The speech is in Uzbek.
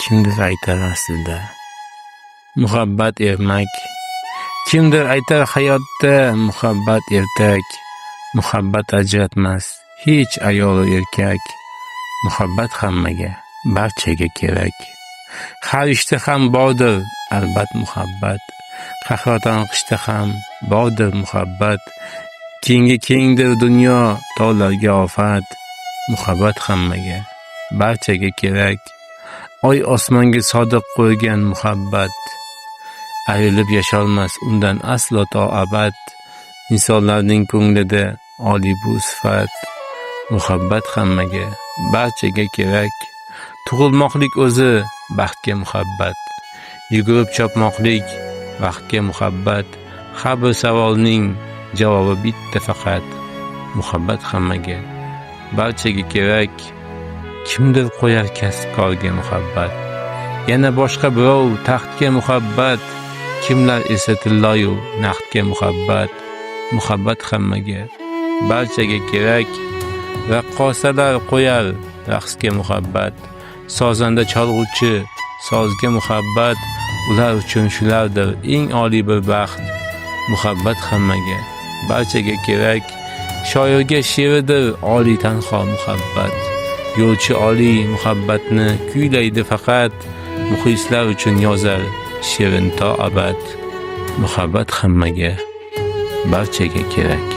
kimdir aytar aslida. Muhabbat ermak. Kimdir aytar hayotda muhabbat ertak. Muhabbat ajratmas hech ayol erkak. Muhabbat hammaga, barchaga kerak. Har ishda ham bordir albat muhabbat. Qahraton qishda ham bordir muhabbat. Kengga kengdir dunyo, tog'larga ofat. Muhabbat hammaga, barchaga kerak. Oy osmonga sodiq qo'ygan muhabbat. Ayrilib yasholmas undan aslo to abad. Insonlarning ko'nglida oliy bu sifat. Muhabbat hammaga, barchaga kerak. Tug'ilmoqlik o'zi baxtga muhabbat. Yugurib chopmoqlik vaqtga muhabbat. Har bir savolning javobi bitta faqat. Muhabbat hammaga, barchaga kerak. Kimdir qo'yar kasb korga muhabbat. Yana boshqa birov taxtga muhabbat. Kimlar esa tilloyu naqdga muhabbat. Muhabbat hammaga, barchaga kerak. Raqqosalar qo'yar raqsga muhabbat. Sozanda chalg'uvchi sozga muhabbat. Ular uchun shulardir eng oliy bir baxt. Muhabbat hammaga, barchaga kerak. Shoirga she'ridir oliy tanho muhabbat. Yo'lchi oliy muhabbatni kuylaydi faqat. Muxlislar uchun yozar she'rin to abad. Muhabbat hammaga, barchaga kerak.